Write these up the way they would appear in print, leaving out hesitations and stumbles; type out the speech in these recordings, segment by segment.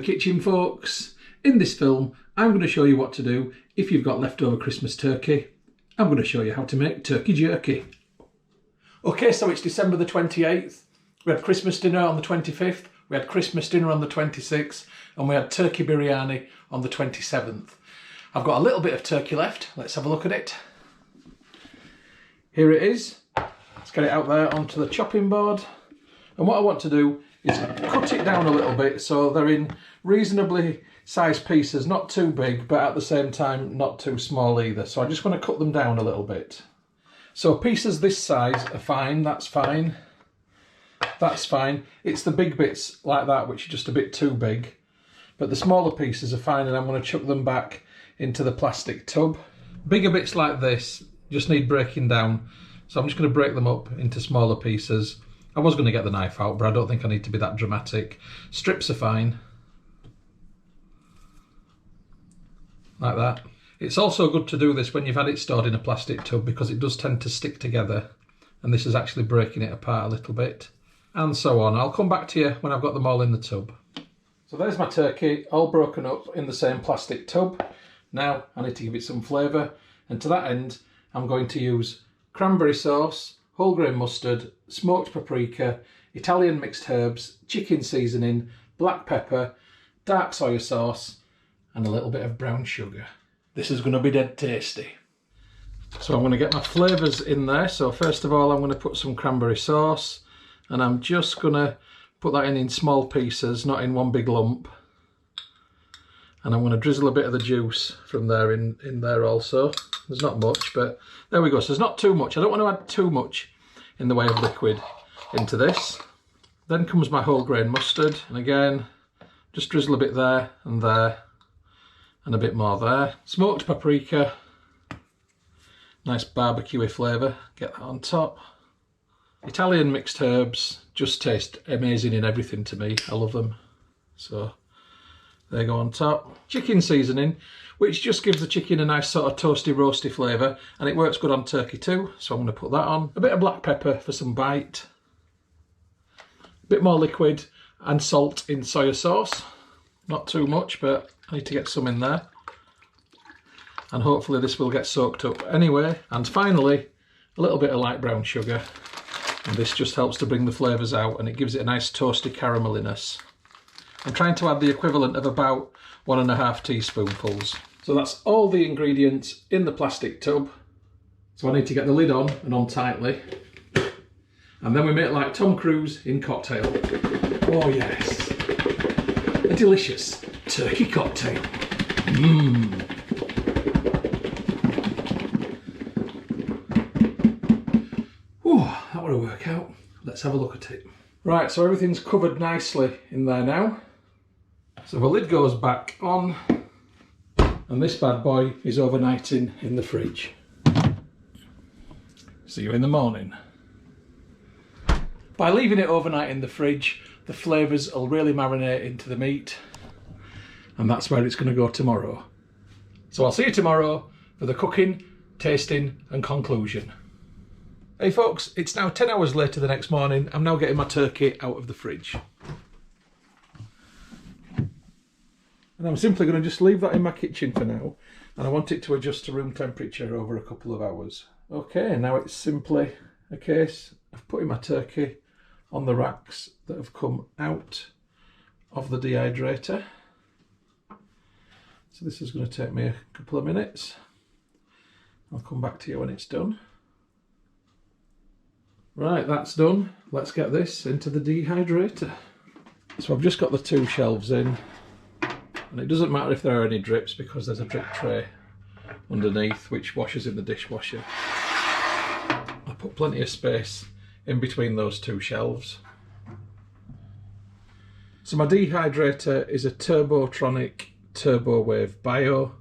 kitchen, folks. In this film, I'm going to show you what to do if you've got leftover Christmas turkey. I'm going to show you how to make turkey jerky. Okay, so it's December the 28th. We had Christmas dinner on the 25th, we had Christmas dinner on the 26th, and we had turkey biryani on the 27th. I've got a little bit of turkey left. Let's have a look at it. Here it is. Let's get it out there onto the chopping board. And what I want to do is cut it down a little bit so they're in reasonably sized pieces, not too big, but at the same time not too small either. So I just want to cut them down a little bit. So pieces this size are fine, that's fine. That's fine. It's the big bits like that which are just a bit too big. But the smaller pieces are fine, and I'm going to chuck them back into the plastic tub. Bigger bits like this just need breaking down. So I'm just going to break them up into smaller pieces. I was going to get the knife out, but I don't think I need to be that dramatic. Strips are fine. Like that. It's also good to do this when you've had it stored in a plastic tub because it does tend to stick together. And this is actually breaking it apart a little bit. And so on. I'll come back to you when I've got them all in the tub. So there's my turkey, all broken up in the same plastic tub. Now I need to give it some flavour. And to that end, I'm going to use cranberry sauce, whole grain mustard, smoked paprika, Italian mixed herbs, chicken seasoning, black pepper, dark soya sauce, and a little bit of brown sugar. This is going to be dead tasty. So I'm going to get my flavours in there. So first of all, I'm going to put some cranberry sauce, and I'm just going to put that in small pieces, not in one big lump. And I'm going to drizzle a bit of the juice from there in there also. There's not much, but there we go. So there's not too much. I don't want to add too much in the way of liquid into this. Then comes my whole grain mustard, and again, just drizzle a bit there, and a bit more there. Smoked paprika, nice barbecuey flavour, get that on top. Italian mixed herbs just taste amazing in everything to me. I love them. So they go on top. Chicken seasoning, which just gives the chicken a nice sort of toasty, roasty flavour, and it works good on turkey too, so I'm going to put that on. A bit of black pepper for some bite. A bit more liquid and salt in soya sauce. Not too much, but I need to get some in there. And hopefully this will get soaked up anyway. And finally, a little bit of light brown sugar. And this just helps to bring the flavours out, and it gives it a nice toasty carameliness. I'm trying to add the equivalent of about 1.5 teaspoonfuls. So that's all the ingredients in the plastic tub. So I need to get the lid on and on tightly. And then we make like Tom Cruise in Cocktail. Oh yes. A delicious turkey cocktail. Mmm. That would work out. Let's have a look at it. Right, so everything's covered nicely in there now. So the lid goes back on, and this bad boy is overnighting in the fridge. See you in the morning. By leaving it overnight in the fridge, the flavours will really marinate into the meat, and that's where it's going to go tomorrow. So I'll see you tomorrow for the cooking, tasting and conclusion. Hey folks, it's now 10 hours later the next morning. I'm now getting my turkey out of the fridge. And I'm simply going to just leave that in my kitchen for now. And I want it to adjust to room temperature over a couple of hours. Okay, now it's simply a case of putting my turkey on the racks that have come out of the dehydrator. So this is going to take me a couple of minutes. I'll come back to you when it's done. Right, that's done. Let's get this into the dehydrator. So I've just got the two shelves in, and it doesn't matter if there are any drips because there's a drip tray underneath which washes in the dishwasher. I put plenty of space in between those two shelves. So my dehydrator is a Turbotronic Turbo Wave Bio.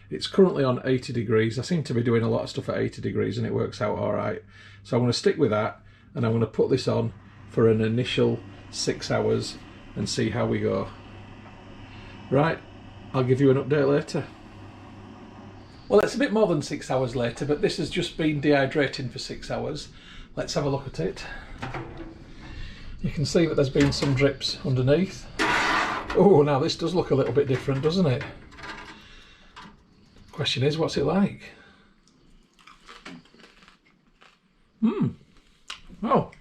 It's currently on 80 degrees. I seem to be doing a lot of stuff at 80 degrees and it works out all right. So I'm going to stick with that, and I'm going to put this on for an initial 6 hours and see how we go. Right, I'll give you an update later. Well, it's a bit more than 6 hours later, but this has just been dehydrating for 6 hours. Let's have a look at it. You can see that there's been some drips underneath. Oh, now this does look a little bit different, doesn't it? Question is, what's it like? Oh,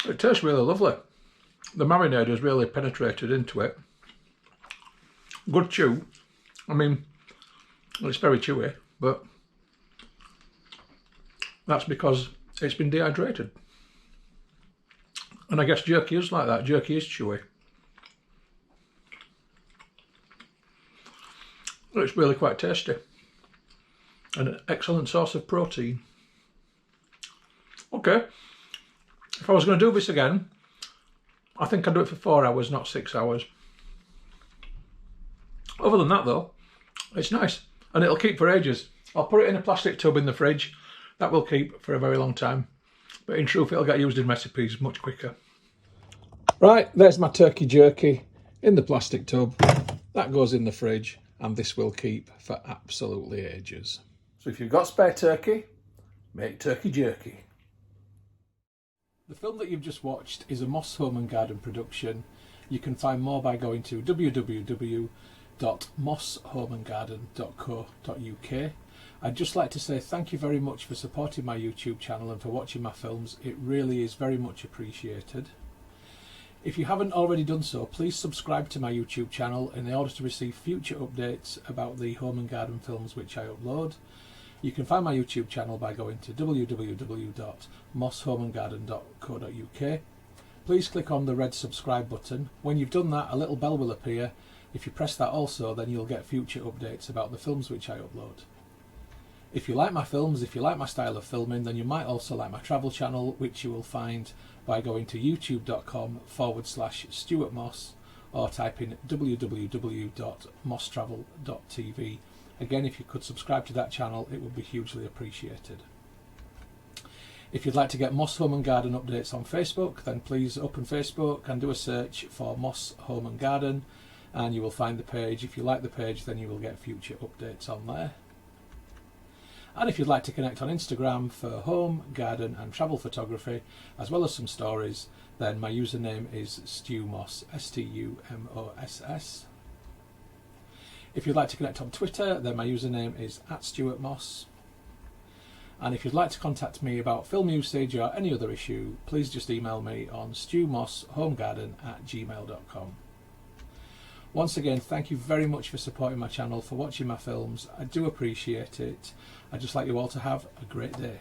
it tastes really lovely. The marinade has really penetrated into it. Good chew. I mean, it's very chewy, but that's because it's been dehydrated. And I guess jerky is like that. Jerky is chewy. It's really quite tasty. And an excellent source of protein. Okay. If I was going to do this again, I think I'd do it for 4 hours, not 6 hours. Other than that though, it's nice. And it'll keep for ages. I'll put it in a plastic tub in the fridge. That will keep for a very long time. But in truth, it'll get used in recipes much quicker. Right, there's my turkey jerky in the plastic tub. That goes in the fridge, and this will keep for absolutely ages. So if you've got spare turkey, make turkey jerky. The film that you've just watched is a Moss Home and Garden production. You can find more by going to www.mosshomeandgarden.co.uk. I'd just like to say thank you very much for supporting my YouTube channel and for watching my films. It really is very much appreciated. If you haven't already done so, please subscribe to my YouTube channel in order to receive future updates about the home and garden films which I upload. You can find my YouTube channel by going to www.mosshomeandgarden.co.uk. Please click on the red subscribe button. When you've done that, a little bell will appear. If you press that also, then you'll get future updates about the films which I upload. If you like my films, if you like my style of filming, then you might also like my travel channel, which you will find by going to youtube.com/Stuart Moss or type in www.mosstravel.tv. Again, if you could subscribe to that channel, it would be hugely appreciated. If you'd like to get Moss Home and Garden updates on Facebook, then please open Facebook and do a search for Moss Home and Garden, and you will find the page. If you like the page, then you will get future updates on there. And if you'd like to connect on Instagram for home, garden and travel photography, as well as some stories, then my username is StuMoss, STUMOSS. If you'd like to connect on Twitter, then my username is @StuartMoss. And if you'd like to contact me about film usage or any other issue, please just email me on stewmosshomegarden@gmail.com. Once again, thank you very much for supporting my channel, for watching my films. I do appreciate it. I'd just like you all to have a great day.